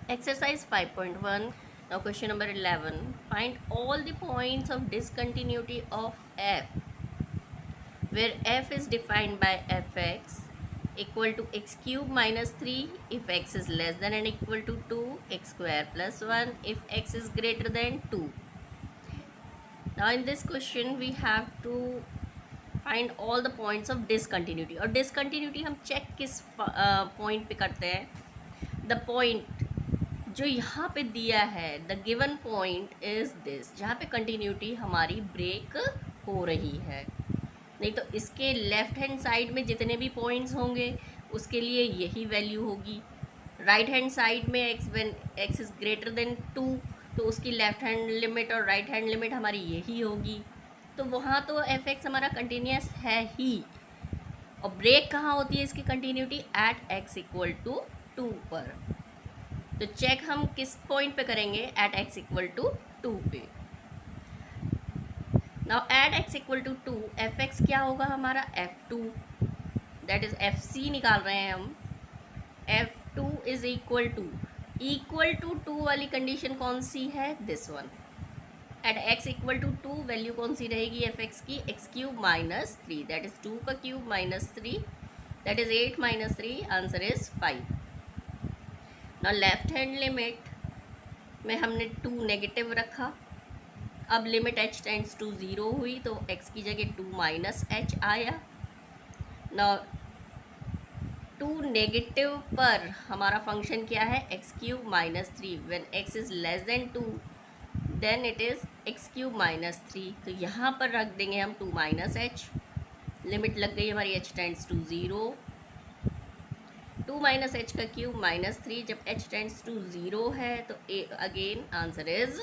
Exercise 5.1. Now question number 11. Find all the points of discontinuity of f where f is defined by fx equal to x cube minus 3 if x is less than and equal to 2, x square plus 1 if x is greater than 2. Now in this question we have to find all the points of discontinuity. और discontinuity हम check किस point पे करते हैं? The point जो यहाँ पे दिया है, the given point is this, जहाँ पे कंटिन्यूटी हमारी ब्रेक हो रही है। नहीं तो इसके लेफ्ट हैंड साइड में जितने भी पॉइंट्स होंगे उसके लिए यही वैल्यू होगी। राइट हैंड साइड में x when x is greater than 2 तो उसकी लेफ्ट हैंड लिमिट और राइट हैंड लिमिट हमारी यही होगी। तो वहाँ तो एफ एक्स हमारा कंटिन्यूस है ही। और ब्रेक कहाँ होती है इसकी continuity? At x equal to 2 पर। तो चेक हम किस पॉइंट पे करेंगे? एट एक्स इक्वल टू 2 पे। Now at x equal to 2 f x क्या होगा हमारा? f2, दैट इज fc निकाल रहे हैं हम। f2 इज इक्वल टू 2 वाली कंडीशन कौन सी है? This one. At x equal to 2 value कौन सी रहेगी एफ एक्स की? X cube minus 3, that is 2 का cube minus 3, that is 8 minus 3, answer is 5। ना लेफ्ट हैंड लिमिट में हमने 2 नेगेटिव रखा। अब लिमिट h टेंड्स टू 0 हुई तो x की जगह 2 माइनस एच आया। ना 2 नेगेटिव पर हमारा फंक्शन क्या है? X cube minus 3, when x is less than 2 then it is x cube minus 3। तो यहाँ पर रख देंगे हम 2 माइनस एच। लिमिट लग गई हमारी h tends to 0, 2 minus h का क्यूब माइनस 3, जब h टेंड्स टू 0 है तो again answer is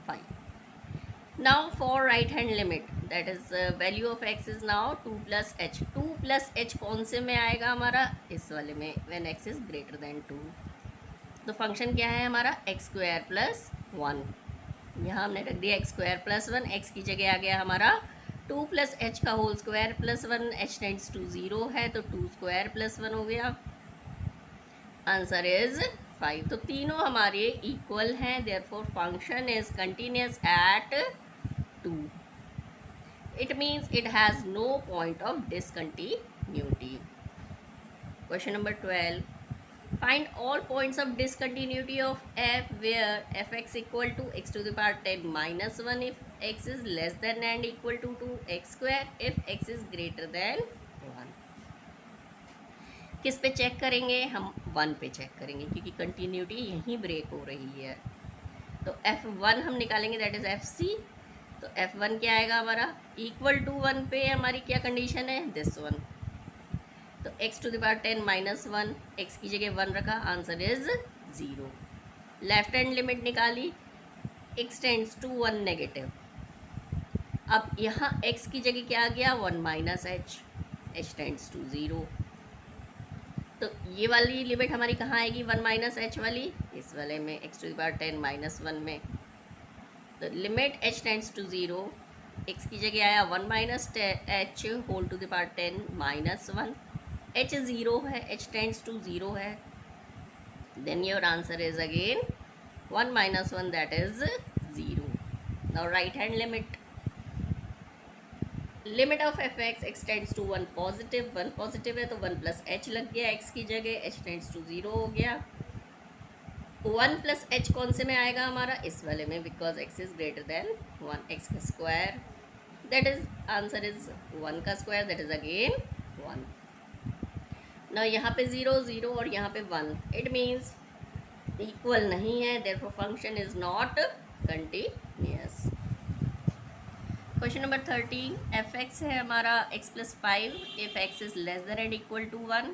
5। Now for right hand limit that is value of x is now 2 plus h. 2 plus h कौन से में आएगा हमारा? इस वाले में, when x is greater than 2। तो फंक्शन क्या है हमारा? X square plus 1। यहाँ हमने रख दिया एक्स स्क्वायर प्लस 1, एक्स की जगह आ गया हमारा 2 प्लस एच का whole square plus 1, h tends to 0 है तो 2 स्क्वायर प्लस 1 हो गया, आंसर इज 5। तो तीनों हमारे इक्वल हैं, therefore function is continuous at 2। It means it has no point of discontinuity. Question number 12. Find all points of discontinuity of f where f x equal to x to the power 10 minus 1 if x is less than and equal to 2x square if x is greater than 1। किस पे check करेंगे? हम 1 पे check करेंगे क्योंकि continuity यहीं break हो रही है। तो f1 हम निकालेंगे, दैट इज़ fc। तो f1 क्या आएगा हमारा? इक्वल टू 1 पे हमारी क्या कंडीशन है? This one. तो x to the power 10 minus 1, x की जगह 1 रखा, answer is 0। Left hand limit निकाली, x टेंड्स टू 1 नेगेटिव। अब यहाँ x की जगह क्या आ गया? 1 minus h, h tends to 0। तो ये वाली लिमिट हमारी कहाँ आएगी? 1 माइनस एच वाली, इस वाले में, x to the power 10 minus 1 में। तो limit h tends to 0, x की जगह आया 1 minus h whole to the power 10 minus 1, h 0 है, h टेंड्स टू 0 है, then your answer is again 1 minus 1, that is 0। Now right hand limit, limit of f x x tends to 1 positive है तो 1 plus H लग गया x की जगह, h tends to 0 हो गया। 1 प्लस एच कौन से में आएगा हमारा? इस वाले में, because x is greater than 1, x का square, that is answer is 1 का स्क्वायर, दैट इज अगेन 1। ना यहाँ पे 0 0 और यहाँ पे 1, इट मीन्स इक्वल नहीं है, therefore function is not continuous. Question number 13. F x है हमारा x plus 5 if x is less than and equal to 1,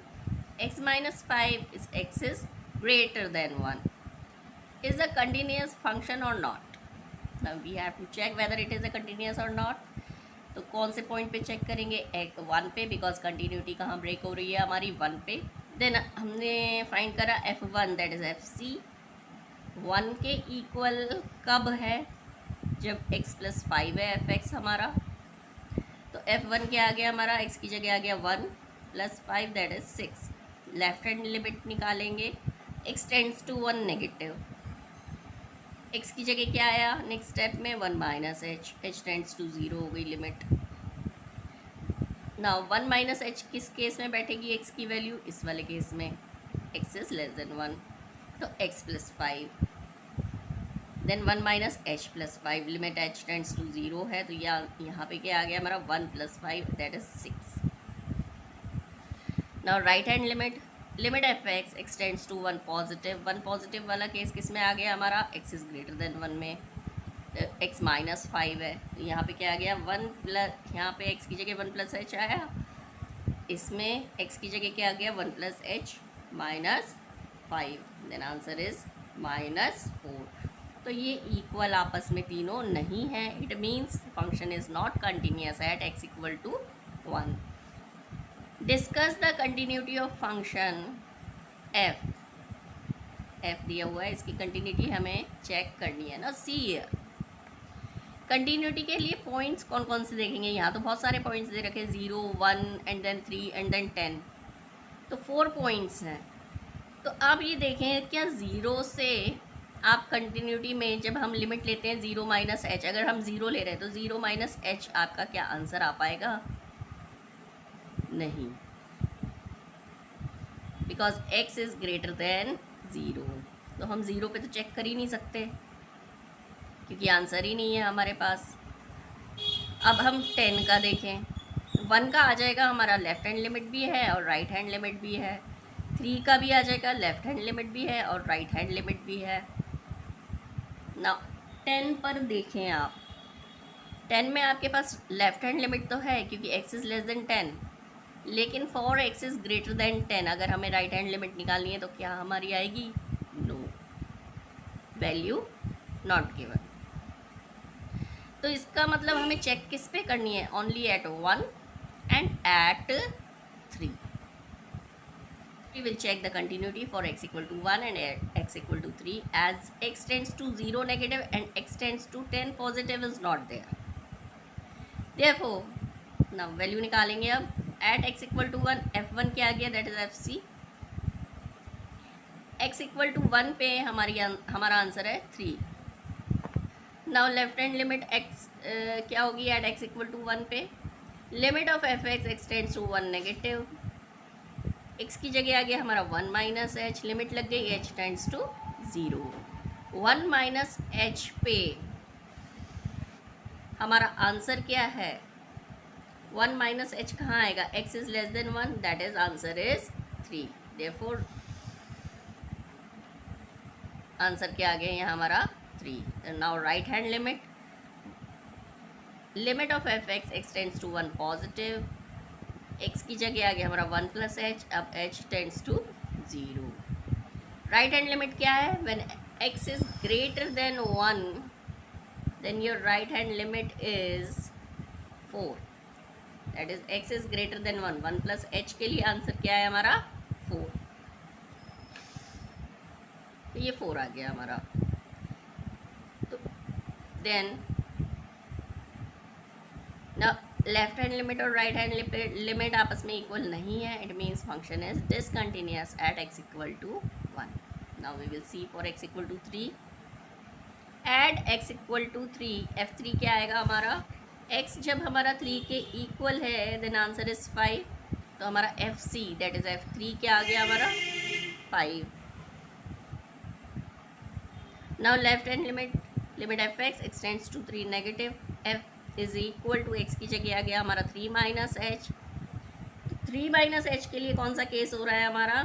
x minus 5 is x is greater than 1, is a continuous function और not? Now we have to check whether it is a continuous और not. तो कौन से point पे check करेंगे? 1 पे, because continuity कहाँ break हो रही है हमारी? 1 पे। देन हमने फाइंड करा f1, दैट इज fc 1 के इक्वल कब है? जब x प्लस 5 है एफ एक्स हमारा। तो f1 क्या आ गया हमारा? x की जगह आ गया 1 plus 5, that is 6। Left hand limit निकालेंगे, x tends to 1 negative, x की जगह क्या आया नेक्स्ट स्टेप में 1 minus h, h tends to 0 हो गई लिमिट। नाउ 1 माइनस एच किस केस में बैठेगी x की वैल्यू, इस वाले केस में x इज लेस देन 1, तो x plus 5, then 1 minus h plus 5, limit h tends to 0 है, तो यहाँ पे क्या आ गया हमारा 1 plus 5 that is 6। Now right hand limit, limit F x x tends to 1 positive, 1 positive वाला केस किस में आ गया हमारा, x इज ग्रेटर देन 1 में, x माइनस 5 है, तो यहाँ पे क्या आ गया 1 प्लस, यहाँ पे x की जगह 1 प्लस एच आया, इसमें x की जगह क्या आ गया 1 plus h minus 5, then answer is -4। तो ये इक्वल आपस में तीनों नहीं है, it means function is not continuous at x equal to 1। Discuss the continuity of function f, f दिया हुआ है, इसकी कंटिन्यूटी हमें चेक करनी है ना। सी हियर, कंटिन्यूटी के लिए पॉइंट्स कौन कौन से देखेंगे, यहाँ तो बहुत सारे पॉइंट्स दे रखे, 0 1 एंड देन 3 एंड देन 10, तो 4 पॉइंट्स हैं। तो आप ये देखें क्या 0 से आप कंटिन्यूटी में जब हम लिमिट लेते हैं 0 माइनस एच, अगर हम 0 ले रहे हैं तो 0 माइनस एच आपका क्या आंसर आ पाएगा, नहीं, because x is greater than 0, तो हम 0 पे तो चेक कर ही नहीं सकते क्योंकि आंसर ही नहीं है हमारे पास। अब हम 10 का देखें, 1 का आ जाएगा हमारा लेफ्ट हैंड लिमिट भी है और राइट हैंड लिमिट भी है, 3 का भी आ जाएगा लेफ्ट हैंड लिमिट भी है और राइट हैंड लिमिट भी है। ना 10 पर देखें आप, 10 में आपके पास लेफ्ट हैंड लिमिट तो है क्योंकि x इज़ लेस देन 10, लेकिन for x is greater then 10 अगर हमें राइट हैंड लिमिट निकालनी है तो क्या हमारी आएगी, नो, वैल्यू नॉट गिवन। तो इसका मतलब हमें चेक किस पे करनी है, only at 1 and at 3। We will check the continuity for x equal to 1 and x equal to 3 as x tends to 0 negative and x tends to 10 positive is not there. Therefore, now value निकालेंगे अब, at x equal to 1 f1 क्या आ गया, that is fc, x equal to 1 पे हमारा answer है 3। Now left hand limit x क्या होगी at x equal to 1 पे, limit of fx x tends to 1 negative, x की जगह आ गया हमारा 1 माइनस एच, लिमिट लग गई h tends to 0, 1 minus h पे हमारा आंसर क्या है, 1 माइनस एच कहाँ आएगा, x is less than 1, that is answer is 3, therefore answer क्या आ गया यहाँ हमारा 3। Now right hand limit, limit of f x x tends to 1 positive, x की जगह आ गया हमारा 1 प्लस एच, अब h tends to 0। Right hand limit क्या है, when x is greater than 1 then your right hand limit is 4, that is x is greater than 1, 1 plus h के लिए आंसर क्या है हमारा 4, तो ये 4 आ गया हमारा। तो देन ना लेफ्ट हैंड लिमिट और राइट हैंड लिमिट आपस में इक्वल नहीं है, it means function is discontinuous at x equal to 1। Now we will see for x equal to 3, at x equal to 3 f3 क्या आएगा हमारा, x जब हमारा 3 के इक्वल है देन आंसर इज 5, तो हमारा fc दैट इज f3 क्या आ गया हमारा 5। Now left hand limit, limit F x x tends to 3 negative, f is equal to x की जगह आ गया हमारा 3 माइनस एच, 3 माइनस एच के लिए कौन सा केस हो रहा है हमारा,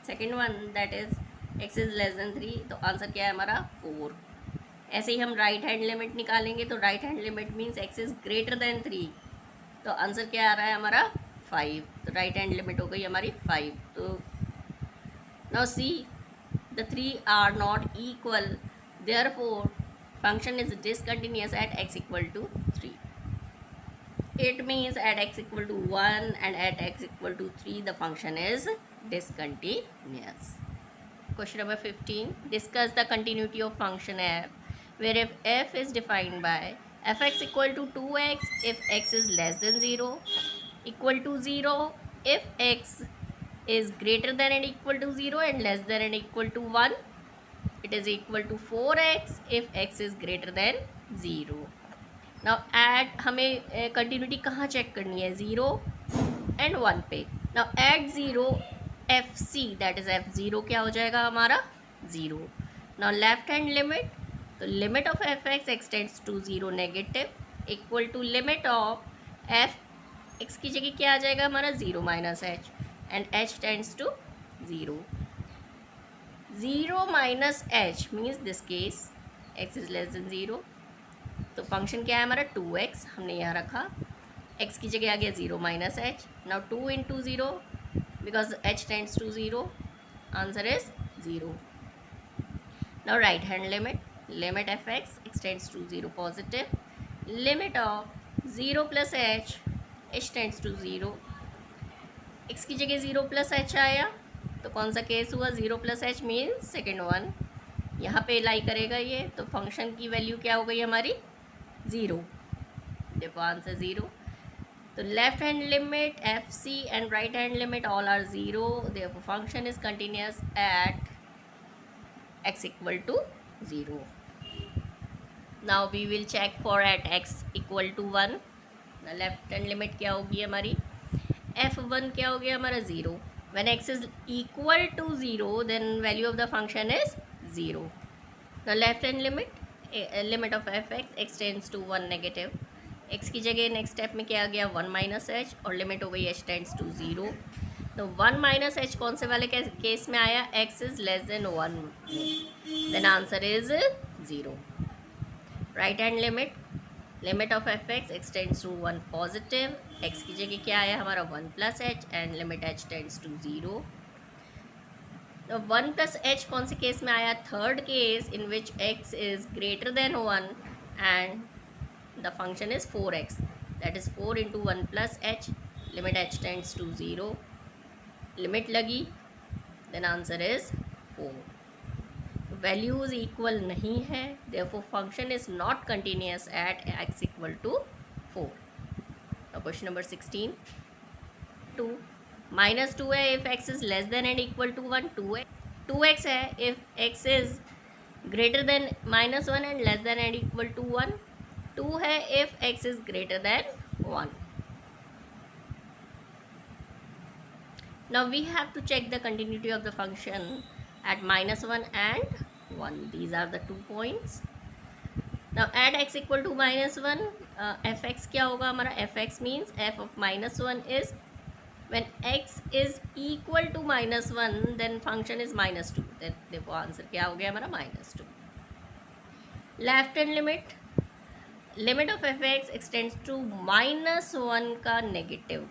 second one, that is x is less then 3, तो आंसर क्या है हमारा 4। ऐसे ही हम राइट हैंड लिमिट निकालेंगे, तो right hand limit means x is greater then 3, तो आंसर क्या आ रहा है हमारा 5, तो राइट हैंड लिमिट हो गई हमारी 5। तो now see the 3 are not equal, therefore function is discontinuous at x equal to 3. It means at x equal to 1 and at x equal to 3 the function is discontinuous. Question number 15. Discuss the continuity of function f where if f is defined by fx equal to 2x if x is less than 0, equal to 0 if x is greater than and equal to 0 and less than and equal to 1, it is equal to 4x if x is greater than 0. Now add, हमें continuity कहाँ check करनी है, 0 and 1 पे. Now add 0 fc, that is f0 क्या हो जाएगा हमारा 0. Now left hand limit, तो limit of fx extends to 0 negative equal to limit of f x की जगह क्या आ जाएगा हमारा 0 minus h and h tends to 0. 0 minus h means this case x is less than 0. तो function क्या है हमारा 2x, हमने यहाँ रखा, x की जगह आ गया 0 minus h. Now 2 into 0 because h tends to 0, answer is 0. Now right hand limit, limit fx extends to 0 positive, limit of 0 plus h, h tends to 0, x की जगह 0 plus h आया, तो कौन सा केस हुआ, 0 plus h means second one, यहाँ पे लाई करेगा ये, तो फंक्शन की वैल्यू क्या हो गई हमारी 0. देखो आंसर 0. तो left hand limit f c and right hand limit all are 0, therefore function is continuous at x equal to 0. Now we will check for at x equal to 1. Left hand limit क्या होगी हमारी, f1 क्या हो गया हमारा 0. When x is equal to 0 then value of the function is 0. Now left hand limit, limit of fx extends to 1 negative. x की जगह next step में क्या आ गया 1 minus h और लिमिट हो गई h tends to 0. तो 1 minus h कौन से वाले केस में आया, x is less than 1 then answer is 0. Right hand limit, limit of fx extends to 1 positive, x की जगह क्या आया हमारा 1 plus h and limit h tends to 0. तो 1 plus h कौन से केस में आया, third case in which x is greater than 1 and the function is 4x, that is 4 into 1 plus h, limit h tends to 0, limit लगी then answer is 4. Values equal नहीं है, therefore function is not continuous at x equal to 4. Now question number 16. 2 minus 2 है if x is less than and equal to 1, 2x है if x is greater than minus 1 and less than and equal to 1, 2 है if x is greater than 1. Now we have to check the continuity of the function at minus 1 and 1. These are the 2 points. Now at x equal to minus 1, fx क्या होगा हमारा, fx means f of minus 1 is when x is equal to minus 1 then function is minus 2. Then देखो answer क्या हो गया हमारा minus 2. Left hand limit, limit of fx extends to minus 1 का negative,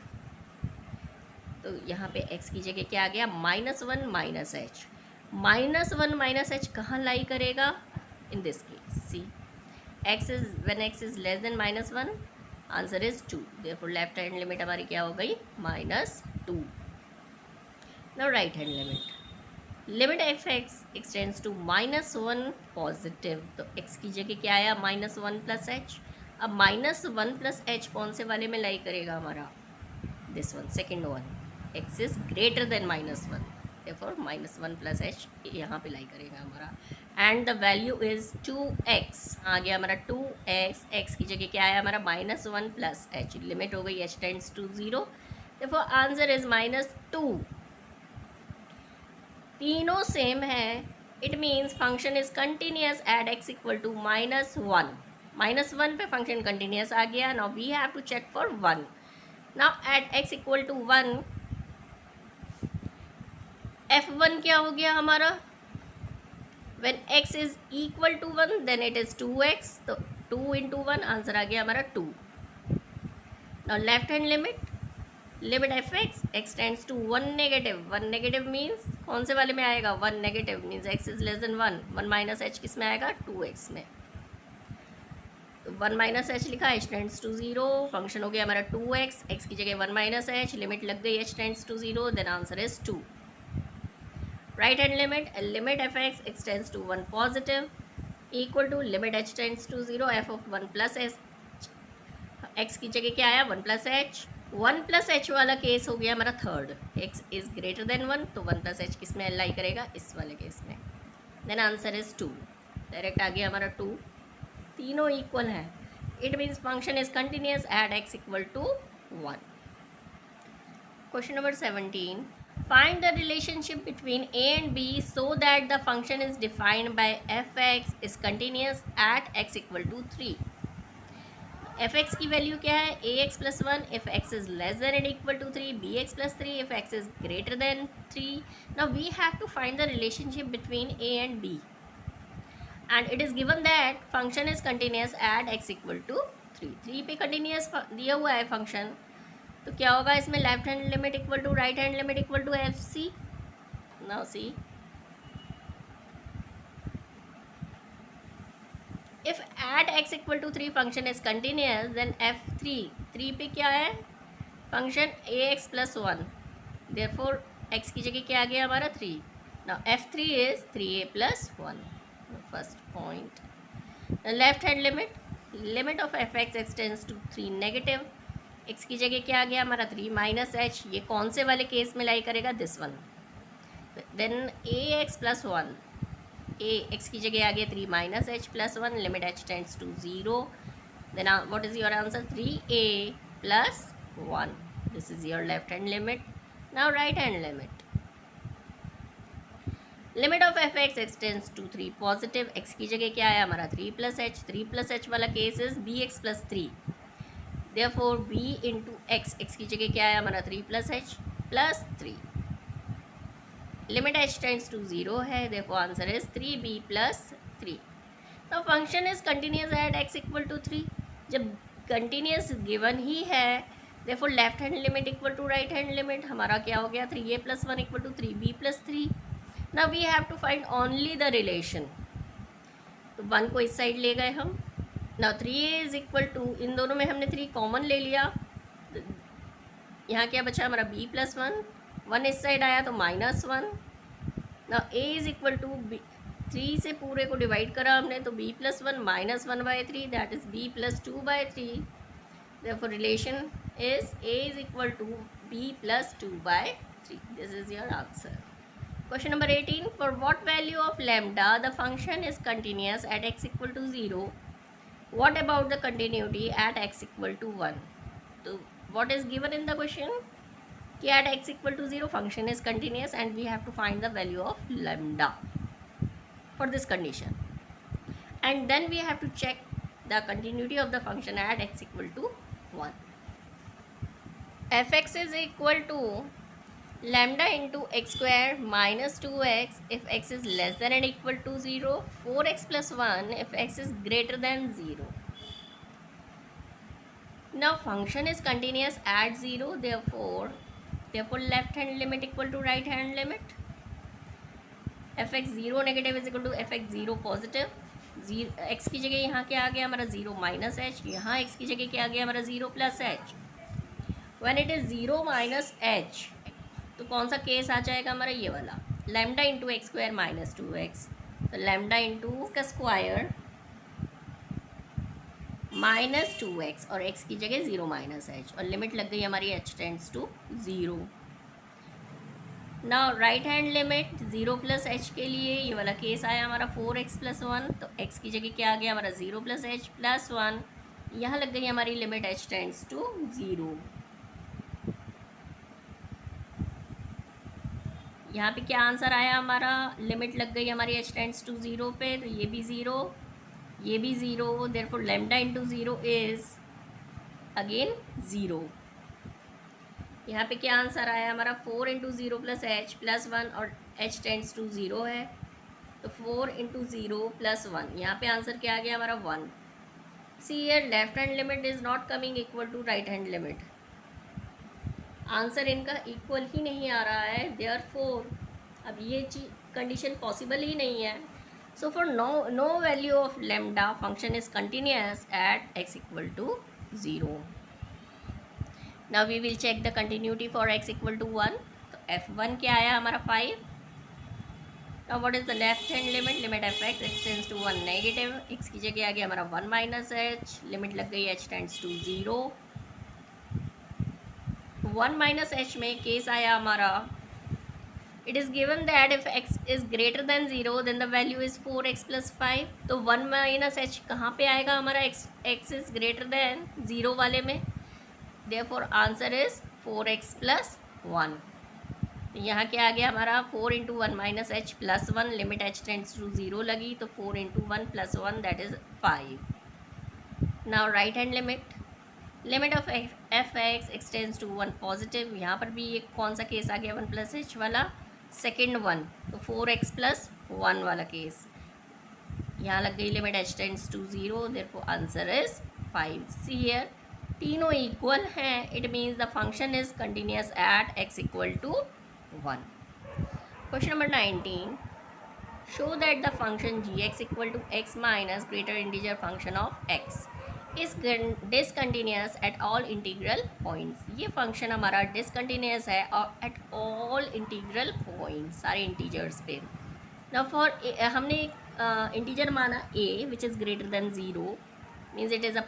तो यहाँ पे x की जगह क्या आ गया -1 minus h. -1 minus h कहाँ लाई करेगा, in this case see x is when x is less than -1, answer is 2. Therefore left hand limit हमारी क्या हो गई -2. Now right hand limit, limit F x x tends to -1 positive, तो x की जगह क्या आया -1 plus h. अब -1 plus h कौन से वाले में लाई करेगा हमारा, this one, second one, x is greater than -1, therefore -1 plus h यहाँ पे लाई करेगा हमारा, and the value is 2x, आ गया हमारा 2x, x की जगह क्या आया हमारा -1 plus h, लिमिट हो गई h tends to 0, therefore answer is -2. तीनों सेम है, it means function is continuous at x equal to -1. -1 पे फंक्शन कंटिन्यूस आ गया. Now we have to check for 1. Now at x equal to 1, f1 क्या हो गया हमारा, when x is equal to 1 then it is 2x, तो 2 into 1 answer आ गया हमारा 2. now left hand limit, limit F x x tends to 1 negative. 1 negative means कौन से वाले में आएगा, 1 negative means x is less than 1. 1 minus H किस में आएगा, 2x में. तो 1 माइनस एच लिखा, h टेंड्स टू 0, फंक्शन हो गया हमारा 2x, x की जगह 1 माइनस एच, लिमिट लग गई h tends to 0, then answer is 2. Right hand limit, limit F x x tends to 1 positive equal to limit h tends to 0 f of 1 plus H. x की जगह क्या आया 1 plus H, one plus H वाला case हो गया हमारा third, X is greater than one, तो one plus H किस में लाई करेगा, इस वाले केस में। देन आंसर इज 2, डायरेक्ट आ गया हमारा 2, तीनों इक्वल है। It means function is continuous at x equal to 1। Question number 17, find the relationship between a and b so that the function is defined by fx is continuous at x equal to 3। fx की value क्या है, ax plus 1 if x is less than and equal to 3, bx plus 3 if x is greater than 3। now we have to find the relationship between a and b and it is given that function is continuous at x equal to 3। 3 पे continuous दिया हुआ है function, तो क्या होगा इसमें, left hand limit equal to right hand limit equal to f c. Now c, if at x equal to 3 function is continuous then f3, 3 पे क्या है function ax plus 1, therefore x की जगह क्या आ गया हमारा 3। Now f3 is 3a plus 1। First point, left hand limit of fx x tends to 3 negative, x की जगह क्या आ गया हमारा 3 माइनस एच, ये कौन से वाले केस में लाई करेगा, this one. Then a x plus 1, a x की जगह आ गया 3 minus h plus 1, limit h tends to 0। Then what is your answer, 3a plus 1, this is your left hand limit. Now right hand limit of f x x tends to 3 positive, x की जगह क्या है हमारा 3 plus H वाला case is b x plus 3, therefore b into x, x की जगह क्या है हमारा 3 plus h plus 3, limit h tends to 0 है, therefore answer is 3b plus 3। तो function is continuous at x equal to 3, जब continuous given ही है therefore left hand limit equal to right hand limit, हमारा क्या हो गया 3a plus 1 equal to 3b plus 3। Now we have to find only the relation, तो 1 को इस साइड ले गए हम। Now 3a is equal to, इन दोनों में हमने 3 कॉमन ले लिया, यहाँ क्या बचा हमारा b प्लस 1, 1 इस साइड आया तो minus 1। Now a is equal to 3 से पूरे को डिवाइड करा हमने, तो b plus 1 minus 1/3, that is b plus 2/3। Therefore relation is a is equal to b plus 2/3। This is your answer. Question number 18, for what value of lambda the function is continuous at x equal to 0, what about the continuity at x equal to 1? So what is given in the question, कि at x equal to 0 function is continuous and we have to find the value of lambda for this condition, and then we have to check the continuity of the function at x equal to 1। fx is equal to lambda into x square minus 2x if x is less than and equal to 0, 4x plus 1 if x is greater than 0। now function is continuous at 0, therefore left hand limit equal to right hand limit, fx 0 negative is equal to fx 0 positive, x की जगह यहाँ क्या आ गया हमारा 0 minus h, यहाँ x की जगह क्या आ गया हमारा 0 plus H. When it is 0 minus H, तो कौन सा केस आ जाएगा हमारा, ये वाला, lambda into x square minus 2x, तो लैम्डा इंटू का स्क्वायर माइनस 2x और x की जगह 0 माइनस एच, और लिमिट लग गई हमारी h tends to 0। Now right hand limit 0 plus h के लिए ये वाला केस आया हमारा 4x प्लस 1, तो x की जगह क्या आ गया हमारा 0 प्लस एच प्लस 1, यहाँ लग गई हमारी लिमिट h टेंड्स टू 0। यहाँ पे क्या आंसर आया हमारा, लिमिट लग गई हमारी h टेंड्स टू 0 पे, तो ये भी 0, ये भी 0, therefore lambda into 0 is again 0। यहाँ पे क्या आंसर आया हमारा, 4 इंटू 0 प्लस एच प्लस 1 और h टेंड्स टू 0 है, तो 4 इंटू 0 प्लस 1, यहाँ पे आंसर क्या आ गया हमारा 1। See here left hand limit is not coming equal to right hand limit, answer इनका इक्वल ही नहीं आ रहा है, देयरफॉर अब ये चीज कंडीशन पॉसिबल ही नहीं है। So for no value of lambda function is continuous at x equal to 0। Now we will check the continuity for x equal to 1, तो f1 क्या आया हमारा 5। Now what is the left hand limit, limit F x x tends to 1 negative, x की जगह आ गया हमारा 1 minus H, limit लग गई h tends to 0। One minus h में केस आया हमारा, it is given that if x is greater than 0 then the value is 4x plus 5. तो वन माइनस एच कहाँ पे आएगा हमारा, x इज़ ग्रेटर देन 0 वाले में, therefore answer is 4x plus 1. यहाँ क्या आ गया हमारा, 4 into one minus h plus 1, limit h tends to 0 लगी, तो 4 into 1 plus 1 that is 5. Now right hand limit of f x x tends to 1 positive. यहाँ पर भी एक कौन सा केस आ गया, 1 प्लस एच वाला, सेकेंड वन, तो 4x प्लस 1 वाला केस. यहाँ लग गई limit h tends to 0, therefore answer is 5. See here तीनों इक्वल हैं, it means the function is continuous at x equal to 1. Question number 19, show that the function gx equal to x minus greater integer function of x is discontinuous at all integral points. ये function हमारा discontinuous है और at all integral points, सारे integers पे. Now for हमने integer माना a which is greater than 0, means it is a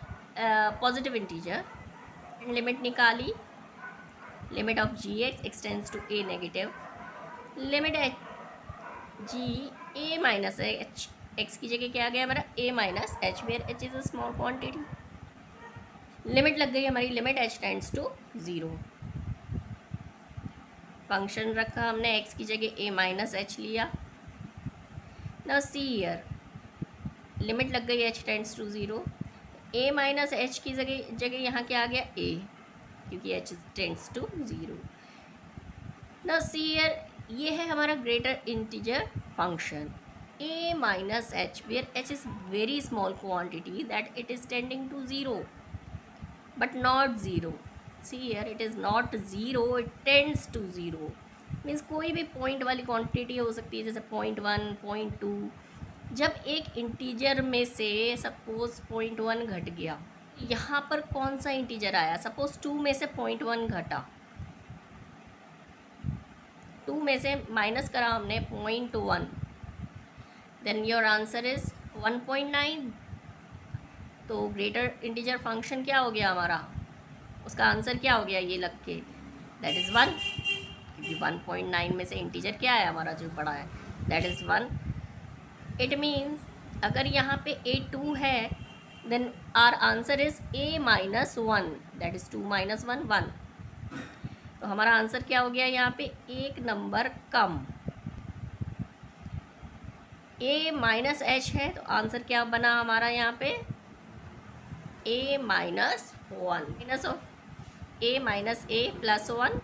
positive integer. Limit निकाली, limit of g x x tends to a negative, limit g a minus h, x की जगह क्या आ गया हमारा a minus h, where h is a small quantity. Limit लग गई हमारी, limit h tends to 0. Function रखा हमने, x की जगह a माइनस एच लिया. नाउ सी हियर लिमिट लग गई h tends to 0, a minus h की जगह यहाँ क्या आ गया a, क्योंकि h tends to 0. Now see here ये है हमारा greater integer function a minus h, where h is very small quantity that it is tending to 0 but not 0. See here it is not 0, it tends to 0. Means कोई भी point वाली quantity हो सकती है, जैसे 0.1 0.2. जब एक इंटीजर में से सपोज 0.1 घट गया, यहाँ पर कौन सा इंटीजर आया, सपोज 2 में से 0.1 घटा, 2 में से माइनस करा हमने 0.1, then your answer is 1.9. तो ग्रेटर इंटीजर फंक्शन क्या हो गया हमारा, उसका आंसर क्या हो गया ये लग के, दैट इज़ 1, क्योंकि 1.9 में से इंटीजर क्या है हमारा जो बड़ा है, दैट इज़ 1. इट मीन्स अगर यहाँ पे a 2 है, then our answer is a minus 1, that is 2 minus 1 1. तो हमारा आंसर क्या हो गया यहाँ पे, एक नंबर कम. a माइनस एच है, तो आंसर क्या बना हमारा यहाँ पे, a minus 1, minus of a minus a plus 1,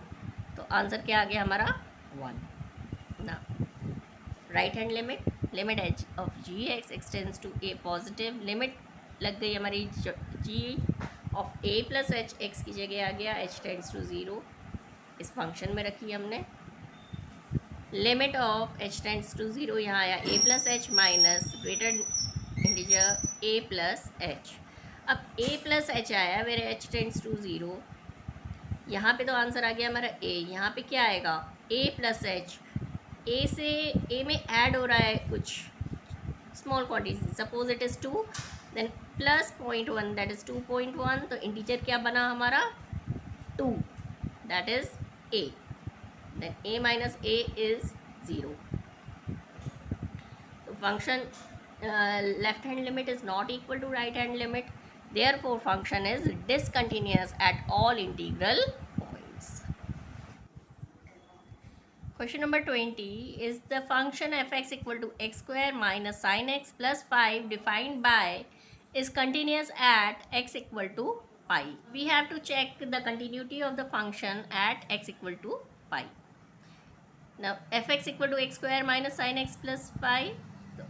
तो आंसर क्या आ गया हमारा 1. ना right hand limit h of g x x tends to a positive, limit लग गई हमारी g of a plus h, x की जगह आ गया h टेंड्स टू 0, इस फंक्शन में रखी हमने. Limit of h tends to 0, यहाँ आया a plus h minus greater integer a plus h. अब a प्लस एच आया वेर h टेंड्स टू 0, यहाँ पे तो आंसर आ गया हमारा a. यहाँ पे क्या आएगा, a प्लस एच, a से a में ऐड हो रहा है कुछ small quantity, suppose it is 2, then plus 0.1 that is 2.1, तो इंटीजर क्या बना हमारा 2, that is a. then a minus a is 0. So function left hand limit is not equal to right hand limit, therefore function is discontinuous at all integral points. Question number 20 is the function fx equal to x square minus sin x plus 5 defined by is continuous at x equal to pi. We have to check the continuity of the function at x equal to pi. Now fx equal to x square minus sine x plus 5, तो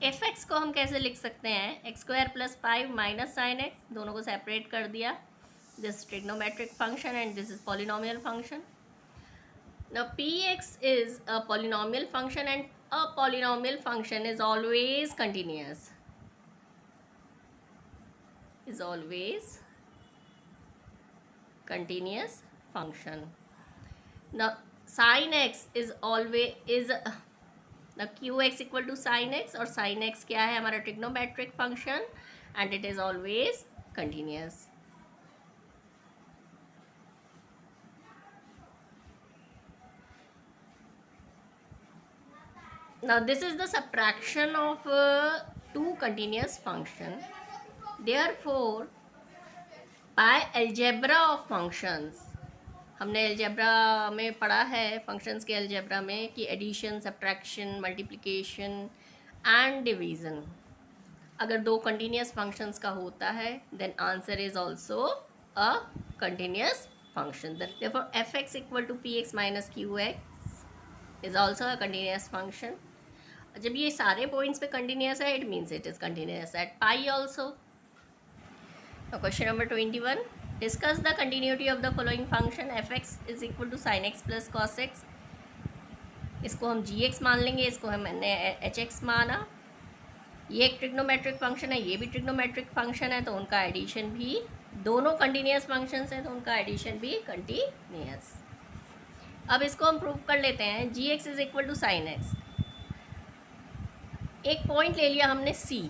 fx को हम कैसे लिख सकते हैं, x square plus 5 minus sine x, दोनों को separate कर दिया, this trigonometric function and this is polynomial function. Now px is a polynomial function and a polynomial function is always continuous, is always continuous function. Now sin x is always is the qx equal to sin x, और sin x क्या है हमारा trigonometric function and it is always continuous. Now this is the subtraction of two continuous function. Therefore, by algebra of functions, हमने algebra में पढ़ा है functions के algebra में कि addition, subtraction, multiplication and division अगर दो कंटिन्यूस फंक्शंस का होता है then answer is also a continuous function. Therefore fx equal to px minus qx is also a continuous function. जब ये सारे पॉइंट्स पे कंटिन्यूस है it means it is continuous at pi also. Question number 21. Discuss the continuity of the following function. fx is equal to sin x plus cos x. इसको हम gx मान लेंगे, इसको हमने hx माना. ये एक ट्रिग्नोमेट्रिक फंक्शन है, ये भी ट्रिग्नोमेट्रिक फंक्शन है, तो उनका एडिशन भी, दोनों कंटिन्यूस फंक्शंस हैं तो उनका एडिशन भी कंटिन्यूस. अब इसको हम प्रूव कर लेते हैं. gx is equal to sine x. एक पॉइंट ले लिया हमने c.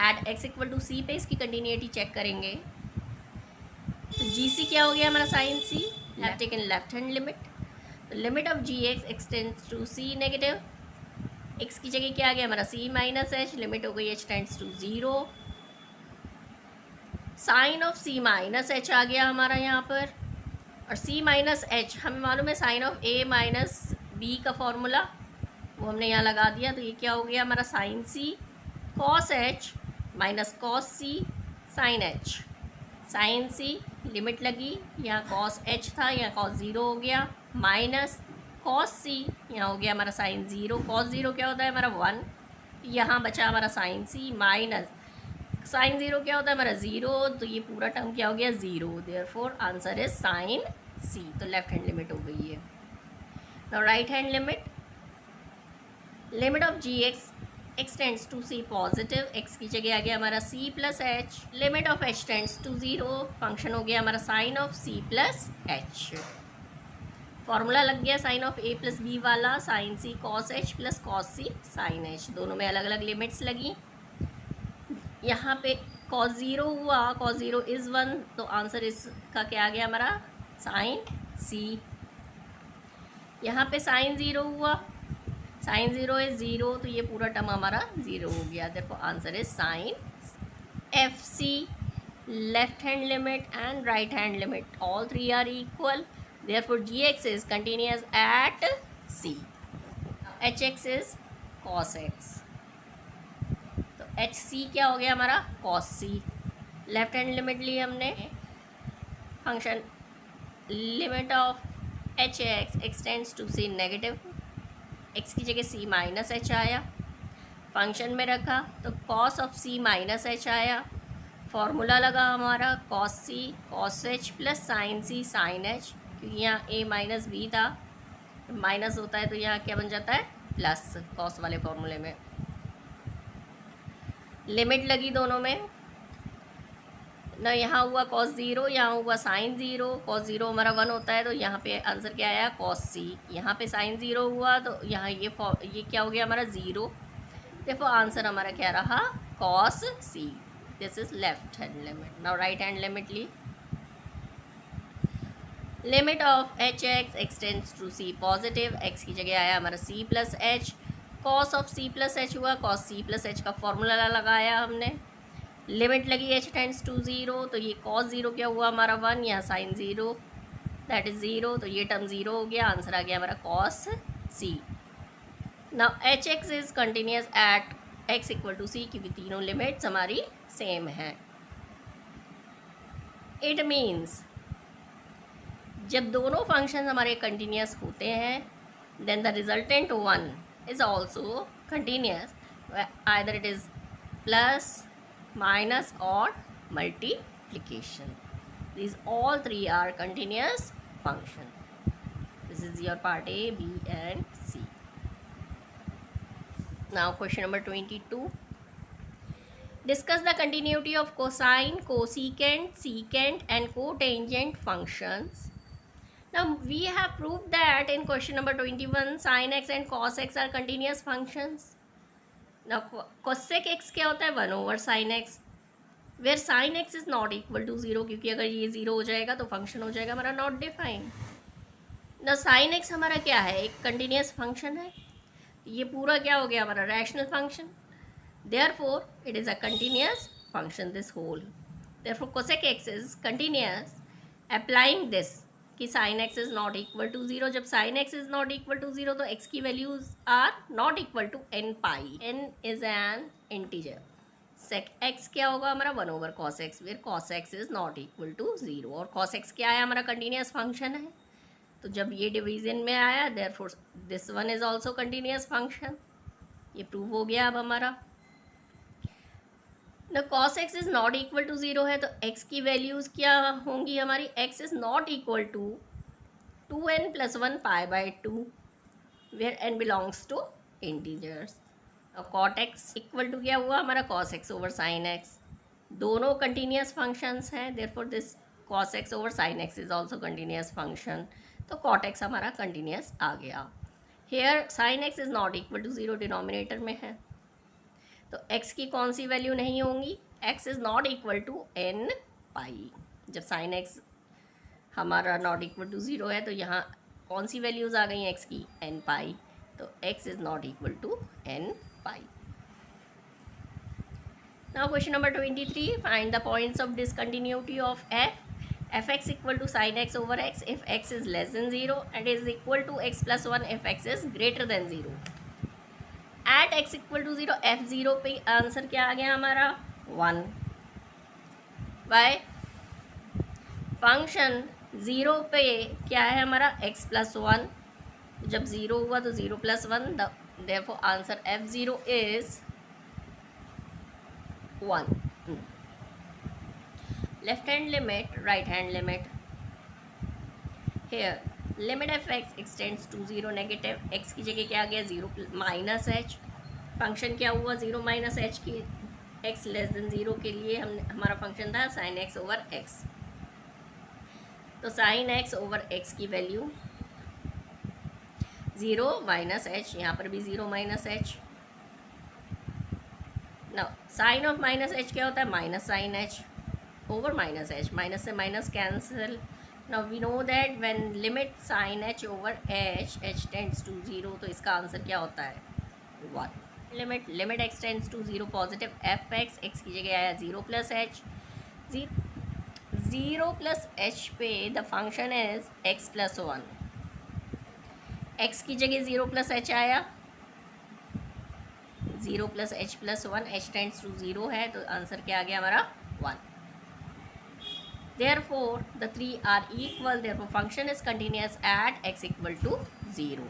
At x equal to c पे इसकी कंटिन्यूटी चेक करेंगे. तो जी सी क्या हो गया हमारा sine c. Have taken left hand limit. Limit of g x x tends to c negative. X की जगह क्या आ गया हमारा सी माइनस एच. लिमिट हो गई h tends to zero. Sine of c minus h आ गया हमारा यहाँ पर. और सी माइनस एच हमें मालूम है sine of a minus b का फॉर्मूला, वो हमने यहाँ लगा दिया. तो ये क्या हो गया हमारा sine c cos H minus cos c sine H. Sign सी लिमिट लगी, यहाँ कॉस एच था, यहाँ कॉस ज़ीरो हो गया, माइनस कॉस सी, यहाँ हो गया हमारा साइन ज़ीरो. कॉस ज़ीरो क्या होता है हमारा 1, यहाँ बचा हमारा साइन सी, माइनस साइन ज़ीरो क्या होता है हमारा 0, तो ये पूरा टर्म क्या हो गया 0. Therefore answer is sine c. तो लेफ्ट हैंड लिमिट हो गई है. Now right hand limit. Limit of g x x tends to c positive. X की जगह आ गया हमारा c plus h. Limit of h tends to zero. Function हो गया हमारा sine of c plus h. Formula लग गया sine of a plus b वाला, sine c cos h plus cos c sine H. दोनों में अलग अलग लिमिट्स लगी. यहाँ पे कॉस ज़ीरो हुआ, कॉस ज़ीरो इज़ 1, तो आंसर इसका क्या आ गया हमारा साइन सी. यहाँ पे साइन ज़ीरो हुआ, साइन ज़ीरो इज़ 0, तो ये पूरा टर्म हमारा 0 हो गया. Therefore answer is sine. F c left hand limit and right hand limit all three are equal. Therefore g x is continuous at c. H x is cos x, तो h c क्या हो गया हमारा cos c. Left hand limit ली हमने. Function limit of h x x tends to c negative. X की जगह c minus h आया, फंक्शन में रखा तो cos of c minus h आया. फॉर्मूला लगा हमारा cos c cos h plus sine c sine h, क्योंकि यहाँ ए माइनस बी था, माइनस होता है तो यहाँ क्या बन जाता है प्लस कॉस वाले फॉर्मूले में. लिमिट लगी दोनों में ना. यहाँ हुआ कॉस ज़ीरो, यहाँ हुआ साइन ज़ीरो. कॉस ज़ीरो हमारा 1 होता है तो यहाँ पे आंसर क्या आया कॉस सी. यहाँ पे साइन ज़ीरो हुआ तो यहाँ ये क्या हो गया हमारा 0. देखो आंसर हमारा क्या रहा cos c. This is left hand limit. Now right hand limit ली. Limit of h x x tends to c positive. X की जगह आया हमारा c plus h. Cos of c plus h हुआ, कॉस सी प्लस एच का formula लगाया हमने. Limit लगी एच टेंड्स टू ज़ीरो, तो ये कॉस ज़ीरो क्या हुआ हमारा 1, यहाँ साइन ज़ीरो दैट इज़ 0, तो ये टर्म 0 हो गया. आंसर आ गया हमारा cos c. Now h x is continuous at x equal to c, क्योंकि तीनों लिमिट्स हमारी सेम हैं. इट मीन्स जब दोनों फंक्शन हमारे कंटिन्यूस होते हैं then the resultant one is also continuous. Either it is plus, minus or multiplication. These all three are continuous function. This is your part A, B and C. Now question number 22. Discuss the continuity of cosine, cosecant, secant and cotangent functions. Now we have proved that in question number 21 sin x and cos x are continuous functions. Now cosec x क्या होता है 1 over sine x, where sine x is not equal to 0, क्योंकि अगर ये 0 हो जाएगा तो function हो जाएगा हमारा नॉट डिफाइंड. ना साइन एक्स हमारा क्या है एक कंटिन्यूस फंक्शन है, ये पूरा क्या हो गया हमारा rational function, therefore it is a continuous function this whole, therefore cosec x is continuous applying this कि sine x is not equal to 0। जब sine x is not equal to 0 तो एक्स की values are not equal to n पाई, n is an integer, sec x क्या होगा हमारा 1 over cos x, where cos x is not equal to 0, और cos x क्या है हमारा कंटिन्यूअस फंक्शन है, तो जब ये डिवीजन में आया therefore this one is also continuous function, ये प्रूव हो गया। अब हमारा न cos x is not equal to 0 है तो x की वैल्यूज क्या होंगी हमारी, x is not equal to 2n + 1 π/2 where n belongs to integers, और cot x इक्वल टू क्या हुआ हमारा cos x over sin x, दोनों कंटिन्यूअस फंक्शंस हैं, therefore this cos x over sin x is also continuous function, तो cot x हमारा continuous आ गया। Here sin x is not equal to 0 denominator में है, तो x की कौन सी वैल्यू नहीं होंगी, x is not equal to n pi, जब sin x हमारा नॉट इक्वल टू 0 है तो यहाँ कौन सी वैल्यूज आ गई x की, n पाई, तो x is not equal to n pi. Now question number 23, find the points of discontinuity of fx equal to sin x over x if x is less than 0 and is equal to x plus 1 if x is greater than 0। at x equal to 0 f0 पे answer क्या आ गया हमारा 1, bye function 0 पे क्या है हमारा x plus 1, जब 0 हुआ तो 0 plus 1, therefore answer f0 is 1। Left hand limit, right hand limit, here limit F x x tends to 0 negative, x की जगह क्या आ गया 0 माइनस एच, फंक्शन क्या हुआ 0 माइनस एच की, एक्स लेस देन 0 के लिए हमारा फंक्शन था साइन एक्स ओवर एक्स, तो साइन एक्स ओवर एक्स की वैल्यू 0 माइनस एच, यहाँ पर भी 0 minus h. Now sine of minus h क्या होता है, minus sine h over minus h, minus से minus cancel. Now we know that when limit sine h over h, h tends to 0, तो इसका answer क्या होता है 1। Limit x tends to 0 positive f x, x की जगह आया 0 plus h, 0 plus h पे the function is x plus 1, x की जगह 0 प्लस एच आया, 0 plus h plus 1, h tends to 0 है तो आंसर क्या आ गया हमारा 1। Therefore the three are equal, therefore function is continuous at x equal to 0।